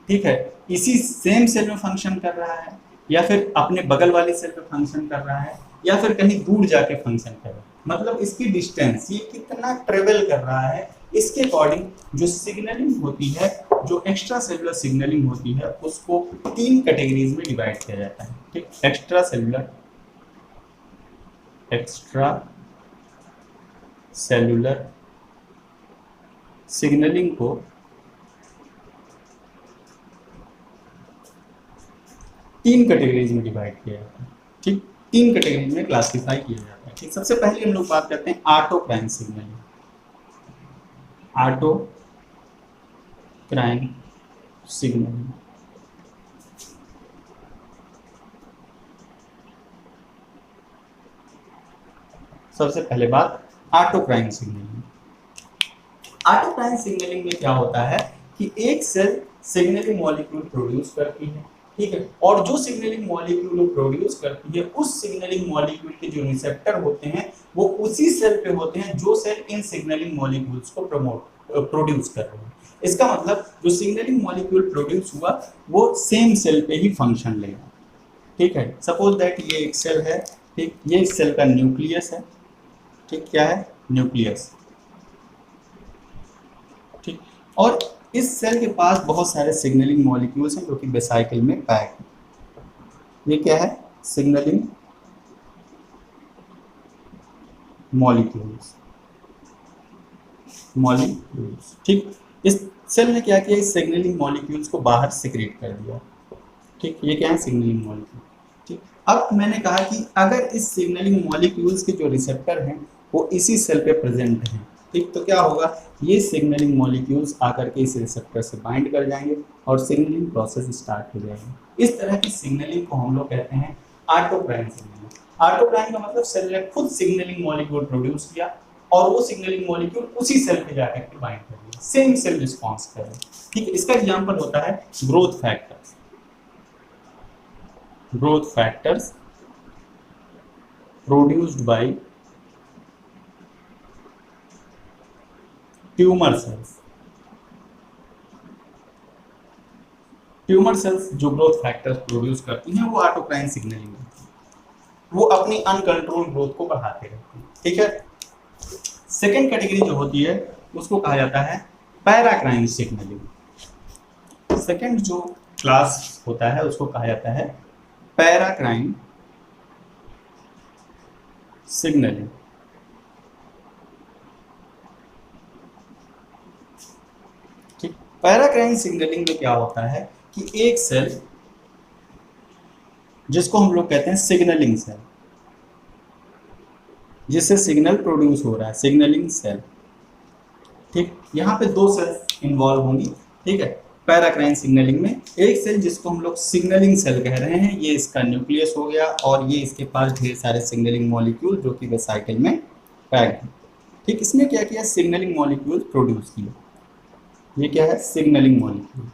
ठीक है, इसी सेम सेल में फंक्शन कर रहा है, या फिर अपने बगल वाली सेल पे फंक्शन कर रहा है, या फिर कहीं दूर जाके फंक्शन कर रहा है। मतलब इसकी डिस्टेंस, ये कितना ट्रेवल कर रहा है, इसके अकॉर्डिंग जो सिग्नलिंग होती है, जो एक्स्ट्रा सेलुलर सिग्नलिंग होती है, उसको 3 कैटेगरीज में डिवाइड किया जाता है। ठीक, एक्स्ट्रा सेलुलर सिग्नलिंग को 3 कैटेगरीज में डिवाइड किया जाता है। ठीक, 3 कैटेगरीज में क्लासिफाई किया जाता है। ठीक, सबसे पहले हम लोग बात करते हैं ऑटो क्राइन सिग्नलिंग। ऑटो क्राइन सिग्नलिंग, सबसे पहले बात ऑटो क्राइन सिग्नलिंग। ऑटो क्राइन सिग्नलिंग में क्या होता है कि एक सेल सिग्नलिंग मॉलिक्यूल प्रोड्यूस करती है, ठीक है, और जो सिग्नलिंग मॉलिक्यूल प्रोड्यूस करती है, उस सिग्नलिंग मॉलिक्यूल के जो रिसेप्टर होते हैं वो उसी सेल पे होते हैं जो सेल इन सिग्नलिंग मॉलिक्यूल्स को प्रोड्यूस कर रहे हैं। इसका मतलब जो सिग्नलिंग मॉलिक्यूल प्रोड्यूस हुआ वो सेम सेल पे ही फंक्शन लेगा। ठीक है, सपोज दैट ये एक सेल है, ठीक, ये इस सेल का न्यूक्लियस है, ठीक, क्या है, न्यूक्लियस, ठीक, और इस सेल के पास बहुत सारे सिग्नलिंग मॉलिक्यूल्स हैं जो कि बेसाइकिल में पैक है। ये क्या है, सिग्नलिंग मॉलिक्यूल्स, ठीक। इस सेल ने क्या किया, इस सिग्नलिंग मॉलिक्यूल्स को बाहर सिक्रेट कर दिया। ठीक, ये क्या है, सिग्नलिंग मॉलिक्यूल। ठीक, अब मैंने कहा कि अगर इस सिग्नलिंग मॉलिक्यूल्स के जो रिसेप्टर हैं वो इसी सेल पे प्रेजेंट हैं, ठीक, तो क्या होगा, ये सिग्नलिंग मॉलिक्यूल्स आकर के इस रिसेप्टर से बाइंड कर जाएंगे और सिग्नलिंग प्रोसेस स्टार्ट हो जाएगी। इस तरह की सिग्नलिंग को हम लोग कहते हैं ऑटोक्राइन सिग्नलिंग। ऑटोक्राइन का मतलब सेल ने खुद सिग्नलिंग मॉलिक्यूल प्रोड्यूस किया और वो सिग्नलिंग मॉलिक्यूल उसी सेल पे जाकर के बाइंड कर दिया, सेम सेल रिस्पॉन्स कर रहे हैं। ठीक है, इसका एग्जांपल होता है growth factors. Growth factors produced by tumour cells. Tumour cells जो ग्रोथ फैक्टर्स प्रोड्यूस करती हैं वो ऑटोक्राइन सिग्नलिंग है, वो अपनी अनकंट्रोल्ड ग्रोथ को बढ़ाते रहते हैं। ठीक है, सेकेंड कैटेगरी जो होती है उसको कहा जाता है पैराक्राइन सिग्नलिंग। सेकेंड जो क्लास होता है उसको कहा जाता है पैराक्राइन सिग्नलिंग। ठीक, पैराक्राइन सिग्नलिंग में क्या होता है कि एक सेल जिसको हम लोग कहते हैं सिग्नलिंग सेल, जिससे सिग्नल प्रोड्यूस हो रहा है, सिग्नलिंग सेल। ठीक, यहाँ पे 2 सेल्स इन्वॉल्व होंगी। ठीक है, पैराक्राइन सिग्नलिंग में एक सेल जिसको हम लोग सिग्नलिंग सेल कह रहे हैं, ये इसका न्यूक्लियस हो गया और ये इसके पास ढेर सारे सिग्नलिंग मॉलिक्यूल जो कि वेसाइकिल में पैक है। ठीक, इसने क्या किया, सिग्नलिंग मॉलिक्यूल प्रोड्यूस किया। ये क्या है, सिग्नलिंग मॉलिक्यूल।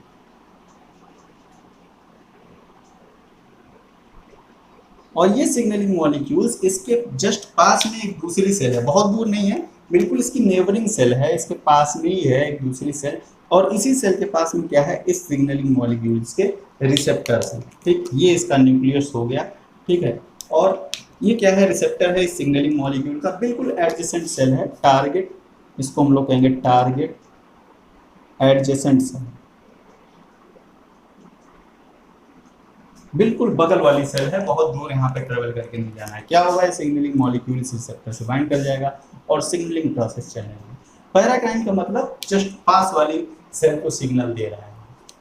और ये सिग्नलिंग मॉलिक्यूल्स इसके जस्ट पास में एक दूसरी सेल है, बहुत दूर नहीं है, बिल्कुल इसकी नेबरिंग सेल है, इसके पास में ही है एक दूसरी सेल, और इसी सेल के पास में क्या है, इस सिग्नलिंग मॉलिक्यूल्स के रिसेप्टर्स हैं। ठीक, ये इसका न्यूक्लियस हो गया। ठीक है, और ये क्या है, रिसेप्टर है इस सिग्नलिंग मॉलिक्यूल का, बिल्कुल एडजेसेंट सेल है, टारगेट, इसको हम लोग कहेंगे टारगेट एडजेसेंट सेल, बिल्कुल बगल वाली सेल है, बहुत दूर यहाँ पे ट्रेवल करके नहीं जाना है। क्या होगा, ये सिग्नलिंग मॉलिक्यूल इस रिसेप्टर से बाइंड कर जाएगा और सिग्नलिंग प्रोसेस चलेगा। पैराक्राइन का मतलब जस्ट पास वाली सेल को सिग्नल दे रहा है।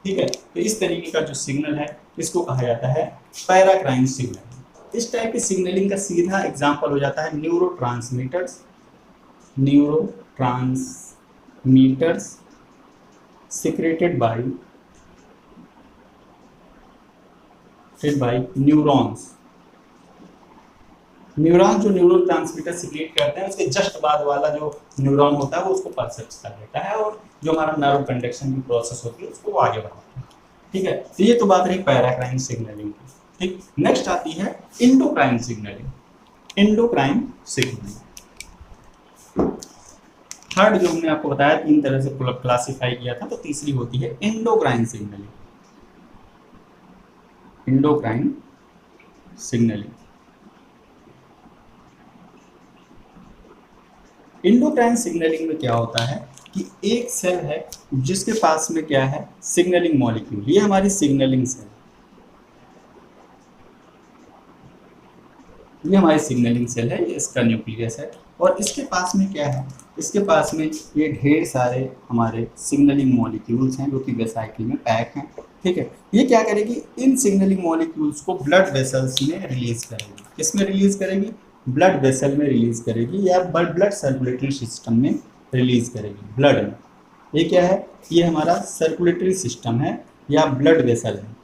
ठीक है, तो इस तरीके का जो सिग्नल है इसको कहा जाता है पैराक्राइन सिग्नल। इस टाइप की सिग्नलिंग का सीधा एग्जाम्पल हो जाता है neurotransmitters. Neurotransmitters secreted by neurons. Neuron जो न्यूरो ट्रांसमीटर सिक्रेट करते हैं उसके जस्ट बाद वाला जो न्यूरॉन होता है वो उसको परसेप्ट कर लेता है और जो हमारा नर्व कंडक्शन की प्रोसेस होती है उसको वो आगे बढ़ाता है। ठीक है, तो ये तो बात रही पैराक्राइन सिग्नलिंग की। ठीक, नेक्स्ट आती है endocrine signalling. Endocrine signalling third जो हमने आपको बताया 3 तरह से क्लासिफाई किया था, तो तीसरी होती है endocrine signalling. Endocrine signalling. Endocrine signalling में क्या होता है कि एक सेल है जिसके पास में क्या है, सिग्नलिंग मॉलिक्यूल। ये हमारी सिग्नलिंग सेल, ये हमारी सिग्नलिंग सेल है, ये इसका न्यूक्लियस है और इसके पास में क्या है, इसके पास में ये ढेर सारे हमारे सिग्नलिंग मॉलिक्यूल्स हैं जो कि वेसाइकिल में पैक हैं। ठीक है, ये क्या करेगी, इन सिग्नलिंग मॉलिक्यूल्स को ब्लड वेसल्स में रिलीज करेगी। किसमें रिलीज करेगी, ब्लड वेसल में रिलीज करेगी या ब्लड सर्कुलेटरी सिस्टम में रिलीज करेगी, ब्लड में। ये क्या है, ये हमारा सर्कुलेटरी सिस्टम है या ब्लड वेसल है।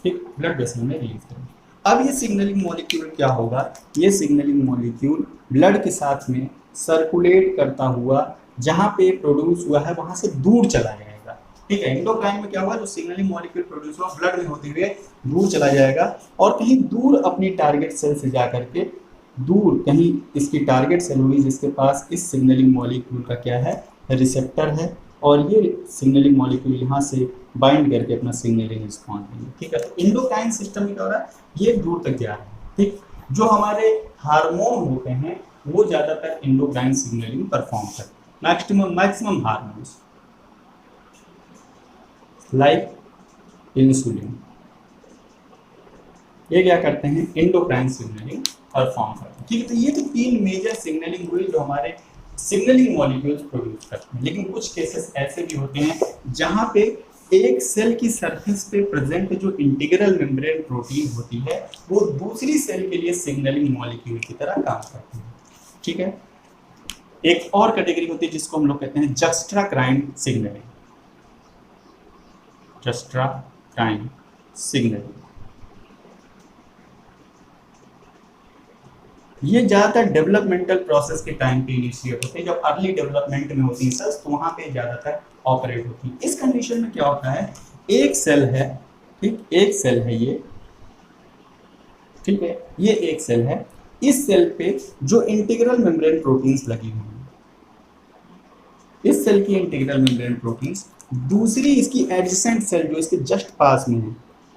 ठीक, ब्लड वेसल में रिलीज करेगी। अब ये सिग्नलिंग मॉलिक्यूल क्या होगा, ये सिग्नलिंग मॉलिक्यूल ब्लड के साथ में सर्कुलेट करता हुआ जहाँ पे प्रोड्यूस हुआ है वहाँ से दूर चला जाएगा। ठीक है, इंडोक्राइन में क्या हुआ, जो सिग्नलिंग मॉलिक्यूल प्रोड्यूस हुआ ब्लड में होते हुए दूर चला जाएगा और कहीं दूर अपनी टारगेट सेल से जा करके दूर कहीं इसकी टारगेट सेल हुई जिसके पास इस सिग्नलिंग मॉलिक्यूल का क्या है, रिसेप्टर है और ये सिग्नलिंग मॉलिक्यूल यहाँ से बाइंड करके अपना सिग्नलिंग रिस्पॉन्स देंगे। ठीक है, तो इंडोक्राइन सिस्टम में क्या हो रहा है, ये दूर तक जा रहा है। ठीक, जो हमारे हार्मोन होते हैं वो ज़्यादातर इंडोक्राइन सिग्नलिंग परफॉर्म करते हैं। मैक्सिमम हार्मोन्स लाइक इंसुलिन, ये क्या करते हैं, इंडोक्राइन सिग्नलिंग परफॉर्म करते हैं। ठीक है, तो ये तो 3 मेजर सिग्नलिंग हुई जो हमारे सिग्नलिंग मॉलिक्यूल्स प्रोड्यूस करते हैं। लेकिन कुछ केसेस ऐसे भी होते हैं जहाँ पे एक सेल की सरफेस पे प्रेजेंट जो इंटीग्रल मेम्ब्रेन प्रोटीन होती है वो दूसरी सेल के लिए सिग्नलिंग मॉलिक्यूल की तरह काम करती है। ठीक है, एक और कैटेगरी होती है जिसको हम लोग कहते हैं जस्ट्राक्राइन सिग्नलिंग। जस्ट्राक्राइन सिग्नलिंग ये ज़्यादातर डेवलपमेंटल प्रोसेस के टाइम पे इनिशिएट होते हैं, जब अर्ली डेवलपमेंट में होती है सेल्स तो वहाँ पे ज़्यादातर ऑपरेट होती है। इस कंडीशन में क्या होता है, एक सेल है, ठीक, एक सेल है ये, ठीक है, ये एक सेल है, इस सेल पे जो इंटीग्रल मेम्ब्रेन प्रोटीन्स लगी हुई हैं, इस सेल की इंटीग्रल मेम्ब्रेन प्रोटीन्स दूसरी इसकी एडजेसेंट सेल जो इसके जस्ट पास में है,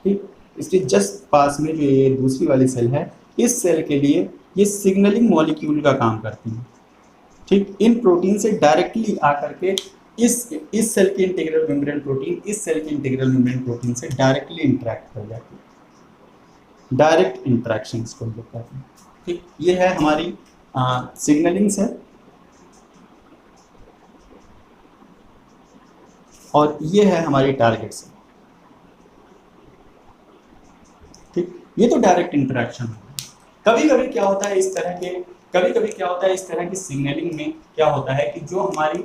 ठीक, इसके जस्ट पास में जो ये दूसरी वाली सेल है, इस सेल के लिए ये सिग्नलिंग मॉलिक्यूल का काम करती है। ठीक, इन प्रोटीन से डायरेक्टली आकर के इस सेल की इंटीग्रल मेम्ब्रेन प्रोटीन इस सेल की इंटीग्रल मेम्ब्रेन प्रोटीन से डायरेक्टली इंटरेक्ट कर जाती है। डायरेक्ट इंटरेक्शंस को हम लोग कहते हैं। ठीक, ये है हमारी सिग्नलिंग सेल और ये है हमारी टारगेट सेल। ठीक, ये तो डायरेक्ट इंटरेक्शन है। कभी कभी क्या होता है इस तरह की सिग्नलिंग में क्या होता है कि जो हमारी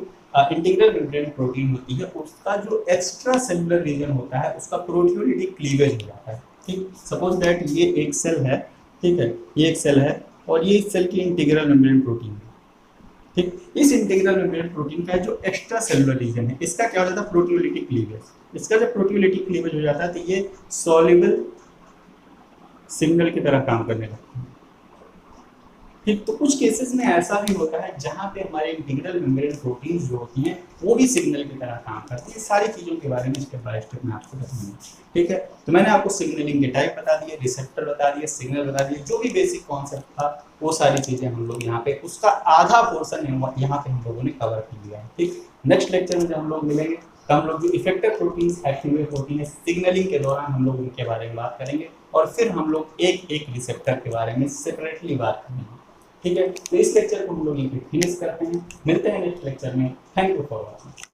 इंटीग्रल मेम्ब्रेन प्रोटीन होती है उसका जो एक्स्ट्रा सेलुलर रीजन होता है उसका प्रोटियोलिटिक क्लीवेज हो जाता है। ठीक, सपोज दैट ये एक सेल है, ठीक है, ये एक सेल है और ये इस सेल की इंटीग्रल मेम्ब्रेन प्रोटीन है। ठीक, इस इंटीग्रल मेम्ब्रेन प्रोटीन का जो एक्स्ट्रा सेलुलर रीजन है इसका क्या हो जाता है, प्रोटियोलिटिक क्लीवेज। इसका जब प्रोटियोलिटिक क्लीवेज हो जाता है तो ये सॉल्युबल सिग्नल की तरह काम करने लगता है। ठीक, तो कुछ केसेस में ऐसा भी होता है जहाँ पे हमारे इंटीग्रल मेम्ब्रेन प्रोटीन्स जो होती हैं वो भी सिग्नल की तरह काम करती है। सारी चीज़ों के बारे में स्टेप बाय स्टेप मैं आपको बताऊंगा। ठीक है, तो मैंने आपको सिग्नलिंग के टाइप बता दिए, रिसेप्टर बता दिए, सिग्नल बता दिए, जो भी बेसिक कॉन्सेप्ट था वो सारी चीज़ें हम लोग यहाँ पे उसका आधा पोर्सन यहाँ पे हम लोगों ने कवर कर लिया है। ठीक, नेक्स्ट लेक्चर में जब हम लोग मिलेंगे तो हम लोग जो इफेक्टर प्रोटीन्स एक्टिवेट होती हैं सिग्नलिंग के दौरान हम लोग उनके बारे में बात करेंगे और फिर हम लोग एक एक रिसेप्टर के बारे में सेपरेटली बात करेंगे। ठीक है, तो इस लेक्चर को हम लोग यहीं पे फिनिश करते हैं। मिलते हैं नेक्स्ट लेक्चर में। Thank you for watching.